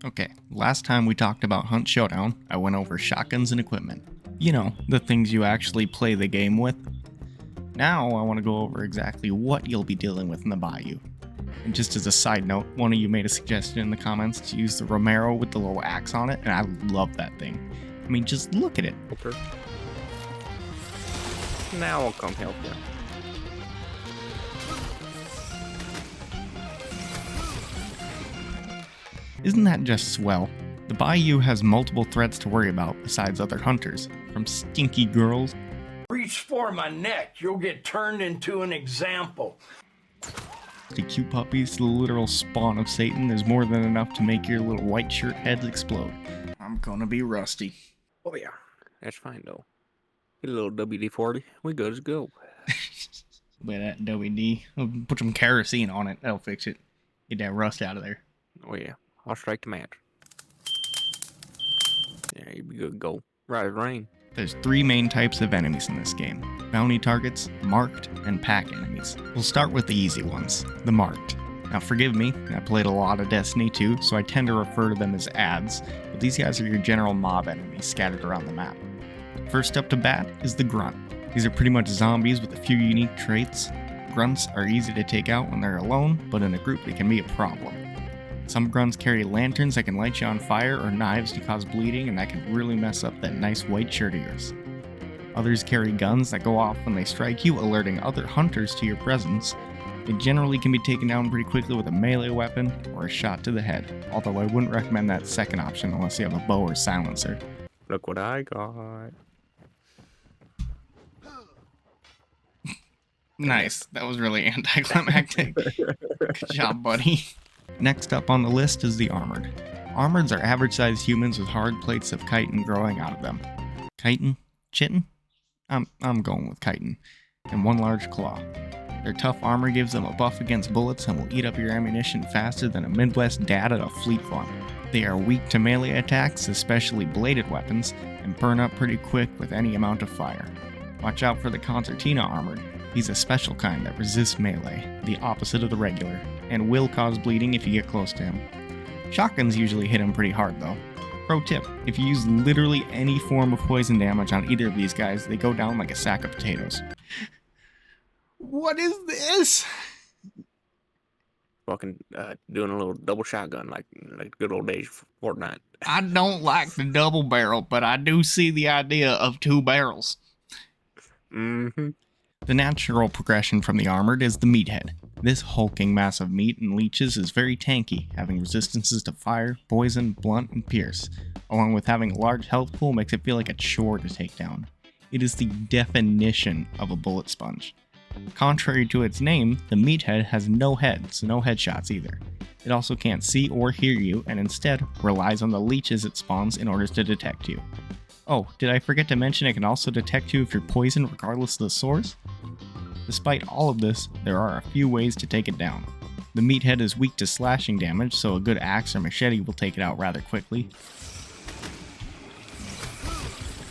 Okay, last time we talked about Hunt Showdown, I went over shotguns and equipment. You know, the things you actually play the game with. Now I want to go over exactly what you'll be dealing with in the bayou. And just as a side note, one of you made a suggestion in the comments to use the Romero with the little axe on it, and I love that thing. I mean, just look at it. Okay. Now I'll come help you. Isn't that just swell? The bayou has multiple threats to worry about besides other hunters, from stinky girls. Reach for my neck, you'll get turned into an example. To cute puppies to the literal spawn of Satan, there's more than enough to make your little white shirt heads explode. I'm gonna be rusty. Oh yeah, that's fine though. Get a little WD-40, we good to go. With that WD, I'll put some kerosene on it, that'll fix it. Get that rust out of there. Oh yeah, I'll strike the match. Yeah, you be good to go. Right as rain. There's three main types of enemies in this game: bounty targets, marked, and pack enemies. We'll start with the easy ones, the marked. Now forgive me, I played a lot of Destiny 2, so I tend to refer to them as ads, but these guys are your general mob enemies scattered around the map. First up to bat is the grunt. These are pretty much zombies with a few unique traits. Grunts are easy to take out when they're alone, but in a group they can be a problem. Some grunts carry lanterns that can light you on fire or knives to cause bleeding, and that can really mess up that nice white shirt of yours. Others carry guns that go off when they strike you, alerting other hunters to your presence. They generally can be taken down pretty quickly with a melee weapon or a shot to the head, although I wouldn't recommend that second option unless you have a bow or silencer. Look what I got. Nice, that was really anticlimactic. Good job, buddy. Next up on the list is the armored. Armoreds are average-sized humans with hard plates of chitin growing out of them. Chitin? Chitin? I'm going with chitin. And one large claw. Their tough armor gives them a buff against bullets and will eat up your ammunition faster than a Midwest dad at a fleet farm. They are weak to melee attacks, especially bladed weapons, and burn up pretty quick with any amount of fire. Watch out for the Concertina armored. He's a special kind that resists melee, the opposite of the regular, and will cause bleeding if you get close to him. Shotguns usually hit him pretty hard though. Pro tip, if you use literally any form of poison damage on either of these guys, they go down like a sack of potatoes. What is this? Fucking doing a little double shotgun like good old days Fortnite. I don't like the double barrel, but I do see the idea of two barrels. Mm-hmm. The natural progression from the armored is the meathead. This hulking mass of meat and leeches is very tanky, having resistances to fire, poison, blunt, and pierce, along with having a large health pool makes it feel like a chore to take down. It is the definition of a bullet sponge. Contrary to its name, the meathead has no head, so no headshots either. It also can't see or hear you, and instead relies on the leeches it spawns in order to detect you. Oh, did I forget to mention it can also detect you if you're poisoned regardless of the source? Despite all of this, there are a few ways to take it down. The meathead is weak to slashing damage, so a good axe or machete will take it out rather quickly.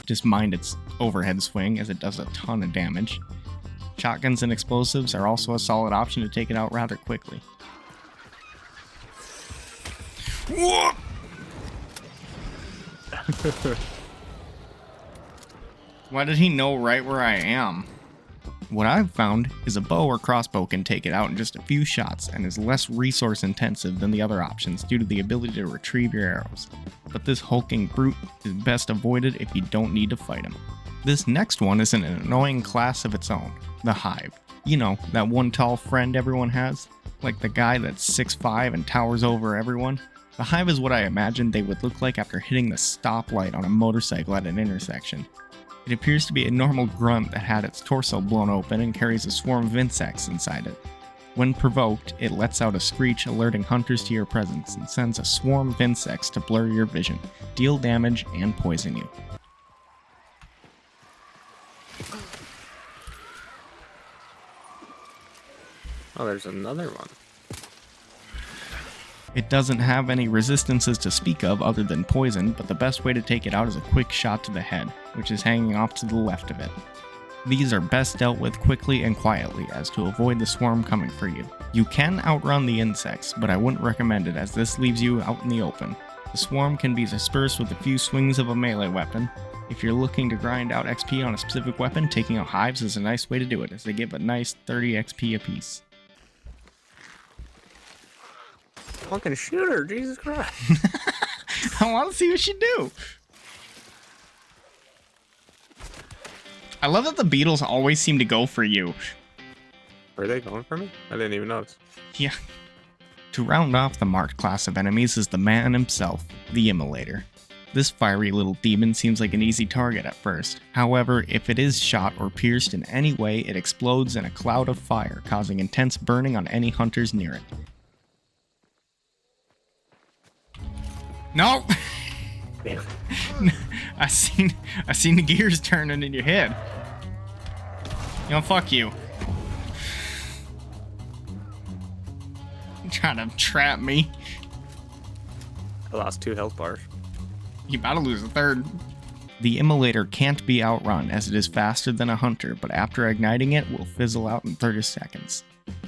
Just mind its overhead swing as it does a ton of damage. Shotguns and explosives are also a solid option to take it out rather quickly. Why did he know right where I am? What I've found is a bow or crossbow can take it out in just a few shots and is less resource intensive than the other options due to the ability to retrieve your arrows. But this hulking brute is best avoided if you don't need to fight him. This next one is an annoying class of its own, the Hive. You know, that one tall friend everyone has? Like the guy that's 6'5" and towers over everyone? The Hive is what I imagined they would look like after hitting the stoplight on a motorcycle at an intersection. It appears to be a normal grunt that had its torso blown open and carries a swarm of insects inside it. When provoked, it lets out a screech alerting hunters to your presence and sends a swarm of insects to blur your vision, deal damage, and poison you. Oh, there's another one. It doesn't have any resistances to speak of other than poison, but the best way to take it out is a quick shot to the head, which is hanging off to the left of it. These are best dealt with quickly and quietly as to avoid the swarm coming for you. You can outrun the insects, but I wouldn't recommend it as this leaves you out in the open. The swarm can be dispersed with a few swings of a melee weapon. If you're looking to grind out XP on a specific weapon, taking out hives is a nice way to do it, as they give a nice 30 XP apiece. Fucking shoot her, Jesus Christ. I want to see what you do. I love that the beetles always seem to go for you. Are they going for me? I didn't even notice. Yeah. To round off the marked class of enemies is the man himself, the Immolator. This fiery little demon seems like an easy target at first. However, if it is shot or pierced in any way, it explodes in a cloud of fire, causing intense burning on any hunters near it. No! I seen the gears turning in your head. You know, fuck you. You're trying to trap me. I lost 2 health bars. You about to lose a third. The Immolator can't be outrun as it is faster than a hunter, but after igniting it will fizzle out in 30 seconds.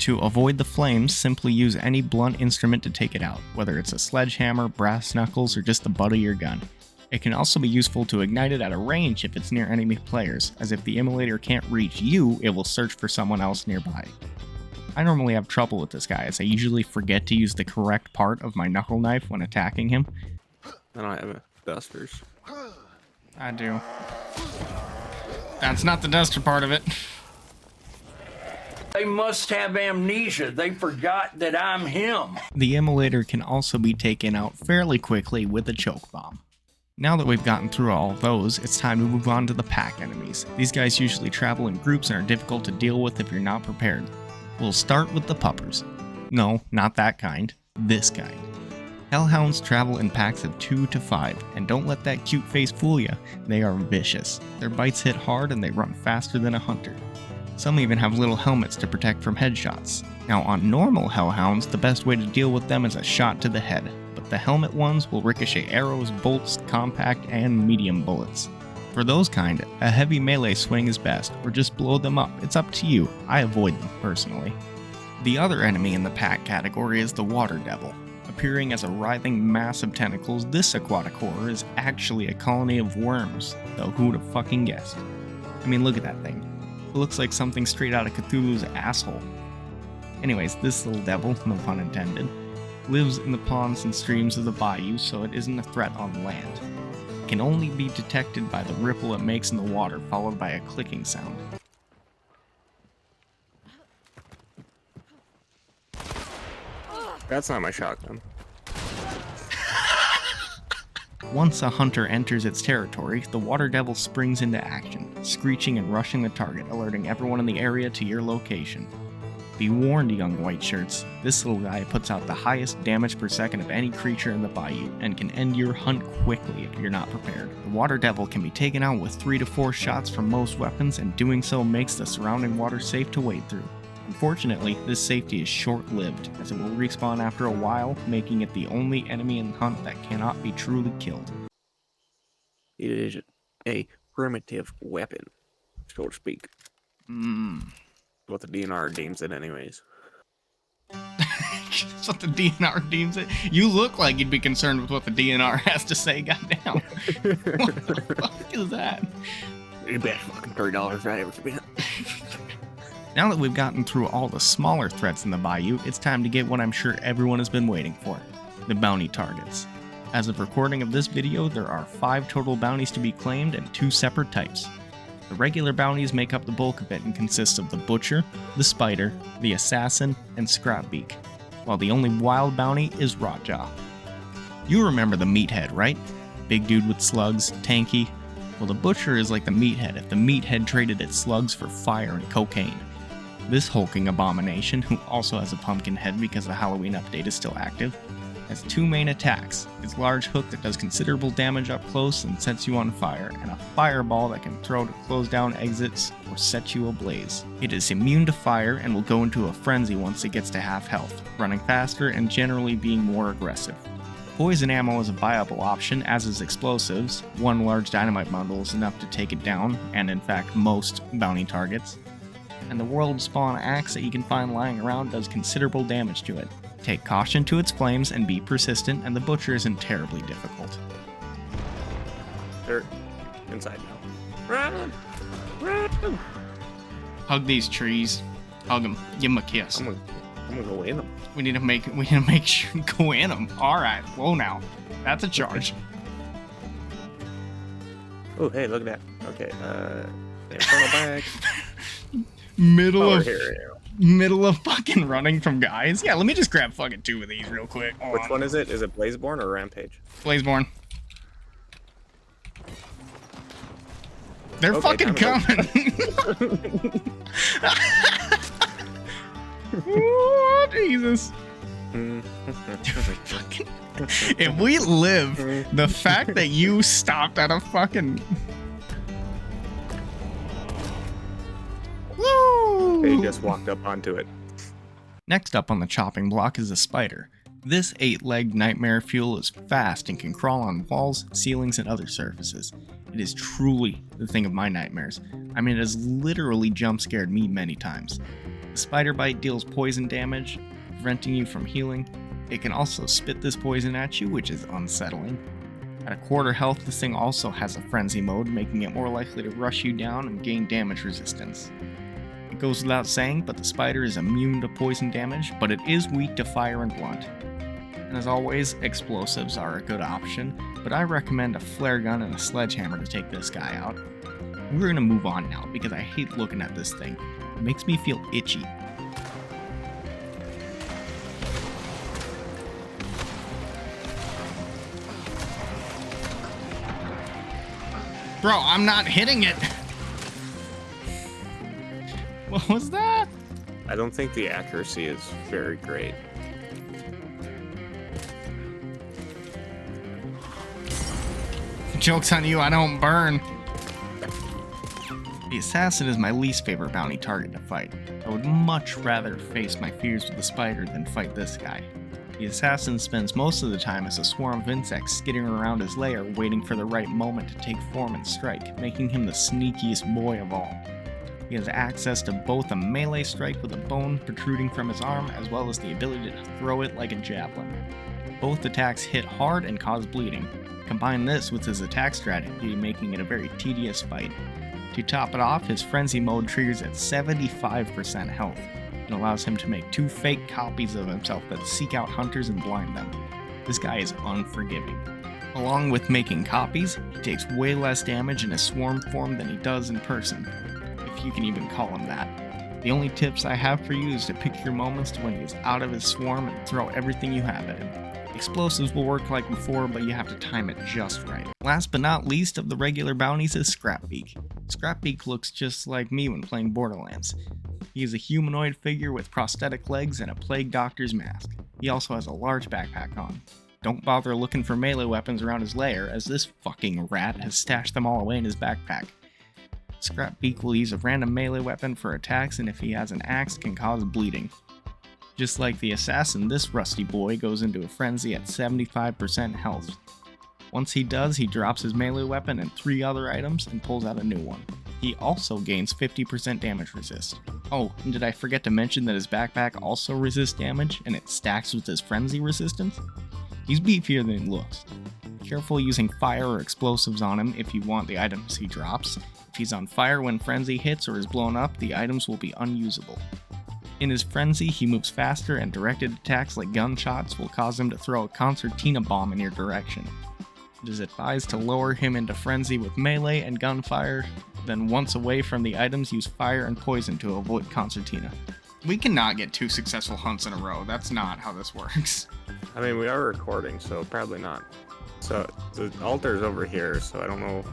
To avoid the flames, simply use any blunt instrument to take it out, whether it's a sledgehammer, brass knuckles, or just the butt of your gun. It can also be useful to ignite it at a range if it's near enemy players, as if the Immolator can't reach you, it will search for someone else nearby. I normally have trouble with this guy, as I usually forget to use the correct part of my knuckle knife when attacking him. I don't have dusters. I do. That's not the duster part of it. They must have amnesia. They forgot that I'm him. The Immolator can also be taken out fairly quickly with a choke bomb. Now that we've gotten through all of those, it's time to move on to the pack enemies. These guys usually travel in groups and are difficult to deal with if you're not prepared. We'll start with the puppers. No, not that kind. This kind. Hellhounds travel in packs of 2 to 5, and don't let that cute face fool you. They are vicious. Their bites hit hard and they run faster than a hunter. Some even have little helmets to protect from headshots. Now on normal hellhounds, the best way to deal with them is a shot to the head, but the helmet ones will ricochet arrows, bolts, compact, and medium bullets. For those kind, a heavy melee swing is best, or just blow them up. It's up to you. I avoid them personally. The other enemy in the pack category is the Water Devil. Appearing as a writhing mass of tentacles, this aquatic horror is actually a colony of worms, though who would have fucking guessed? I mean, look at that thing. It looks like something straight out of Cthulhu's asshole. Anyways, this little devil, no pun intended, lives in the ponds and streams of the bayou, so it isn't a threat on land. It can only be detected by the ripple it makes in the water, followed by a clicking sound. That's not my shotgun. Once a hunter enters its territory, the Water Devil springs into action, screeching and rushing the target, alerting everyone in the area to your location. Be warned, young white shirts, this little guy puts out the highest damage per second of any creature in the bayou, and can end your hunt quickly if you're not prepared. The Water Devil can be taken out with 3 to 4 shots from most weapons, and doing so makes the surrounding water safe to wade through. Unfortunately, this safety is short-lived, as it will respawn after a while, making it the only enemy in the hunt that cannot be truly killed. It is a primitive weapon, so to speak. What the DNR deems it anyways. That's what the DNR deems it. You look like you'd be concerned with what the DNR has to say, goddamn. What the fuck is that? You bet fucking $3 I ever spent. Now that we've gotten through all the smaller threats in the bayou, it's time to get what I'm sure everyone has been waiting for, the bounty targets. As of recording of this video, there are 5 total bounties to be claimed and 2 separate types. The regular bounties make up the bulk of it and consist of the Butcher, the Spider, the Assassin, and Scrapbeak, while the only wild bounty is Rotjaw. You remember the Meathead, right? Big dude with slugs, tanky. Well, the Butcher is like the Meathead if the Meathead traded its slugs for fire and cocaine. This hulking abomination, who also has a pumpkin head because the Halloween update is still active, has 2 main attacks, its large hook that does considerable damage up close and sets you on fire, and a fireball that can throw to close down exits or set you ablaze. It is immune to fire and will go into a frenzy once it gets to half health, running faster and generally being more aggressive. Poison ammo is a viable option, as is explosives. 1 large dynamite bundle is enough to take it down, and in fact most bounty targets. And the world spawn axe that you can find lying around does considerable damage to it. Take caution to its flames and be persistent, and the butcher isn't terribly difficult. They're inside now. Run! Run! Hug these trees. Hug them. Give them a kiss. I'm gonna go in them. We need to make sure go in them. All right. Whoa now. That's a charge. Oh, hey, look at that. Okay, infernal bag. Middle of fucking running from guys. Yeah, let me just grab fucking 2 of these real quick. Hold Which on. one is it? Is it Blazeborn or Rampage? Blazeborn. They're Okay, fucking coming. Oh, Jesus. Fucking- if we live, the fact that you stopped at a fucking... Woo! They just walked up onto it. Next up on the chopping block is a spider. This 8-legged nightmare fuel is fast and can crawl on walls, ceilings, and other surfaces. It is truly the thing of my nightmares. I mean, it has literally jump scared me many times. The spider bite deals poison damage, preventing you from healing. It can also spit this poison at you, which is unsettling. At a quarter health, this thing also has a frenzy mode, making it more likely to rush you down and gain damage resistance. It goes without saying, but the spider is immune to poison damage, but it is weak to fire and blunt. And as always, explosives are a good option, but I recommend a flare gun and a sledgehammer to take this guy out. We're gonna move on now, because I hate looking at this thing. It makes me feel itchy. Bro, I'm not hitting it! What was that? I don't think the accuracy is very great. Joke's on you, I don't burn. The assassin is my least favorite bounty target to fight. I would much rather face my fears with the spider than fight this guy. The assassin spends most of the time as a swarm of insects skittering around his lair waiting for the right moment to take form and strike, making him the sneakiest boy of all. He has access to both a melee strike with a bone protruding from his arm as well as the ability to throw it like a javelin. Both attacks hit hard and cause bleeding. Combine this with his attack strategy, making it a very tedious fight. To top it off, his frenzy mode triggers at 75% health. It allows him to make 2 fake copies of himself that seek out hunters and blind them. This guy is unforgiving. Along with making copies, he takes way less damage in his swarm form than he does in person, if you can even call him that. The only tips I have for you is to pick your moments to when he's out of his swarm and throw everything you have at him. Explosives will work like before, but you have to time it just right. Last but not least of the regular bounties is Scrapbeak. Scrapbeak looks just like me when playing Borderlands. He is a humanoid figure with prosthetic legs and a plague doctor's mask. He also has a large backpack on. Don't bother looking for melee weapons around his lair, as this fucking rat has stashed them all away in his backpack. Scrapbeak will use a random melee weapon for attacks, and if he has an axe, can cause bleeding. Just like the assassin, this rusty boy goes into a frenzy at 75% health. Once he does, he drops his melee weapon and 3 other items and pulls out a new one. He also gains 50% damage resist. Oh, and did I forget to mention that his backpack also resists damage and it stacks with his frenzy resistance? He's beefier than he looks. Careful using fire or explosives on him if you want the items he drops. If he's on fire when frenzy hits or is blown up, the items will be unusable. In his frenzy, he moves faster, and directed attacks like gunshots will cause him to throw a concertina bomb in your direction. It is advised to lower him into frenzy with melee and gunfire, then once away from the items, use fire and poison to avoid concertina. We cannot get 2 successful hunts in a row. That's not how this works. I mean, we are recording, so probably not. So the altar's over here, so I don't know.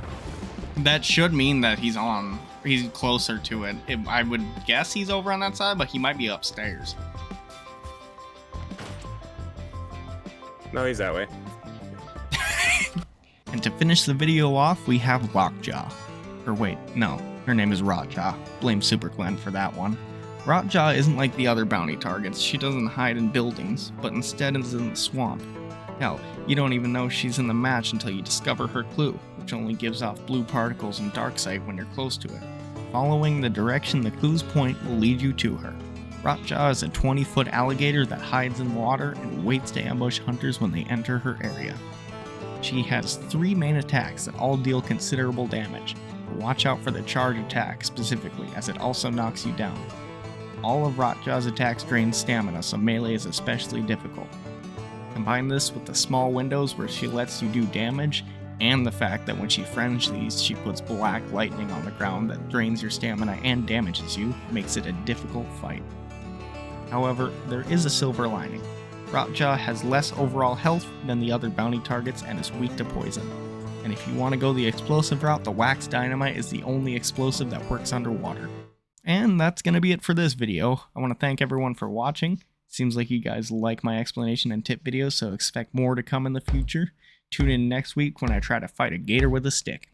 That should mean that he's closer to it. I would guess he's over on that side, but he might be upstairs. No, he's that way. And to finish the video off, we have Lockjaw. Or wait, no, her name is Rotjaw. Blame Super Glenn for that one. Rotjaw isn't like the other bounty targets. She doesn't hide in buildings, but instead is in the swamp. Hell, you don't even know she's in the match until you discover her clue, which only gives off blue particles and dark sight when you're close to it. Following the direction the clues point will lead you to her. Rotjaw is a 20-foot alligator that hides in water and waits to ambush hunters when they enter her area. She has 3 main attacks that all deal considerable damage. Watch out for the charge attack specifically, as it also knocks you down. All of Rotjaw's attacks drain stamina, so melee is especially difficult. Combine this with the small windows where she lets you do damage, and the fact that when she frenzies, she puts black lightning on the ground that drains your stamina and damages you, makes it a difficult fight. However, there is a silver lining. Rotjaw has less overall health than the other bounty targets and is weak to poison. And if you want to go the explosive route, the wax dynamite is the only explosive that works underwater. And that's going to be it for this video. I want to thank everyone for watching. Seems like you guys like my explanation and tip videos, so expect more to come in the future. Tune in next week when I try to fight a gator with a stick.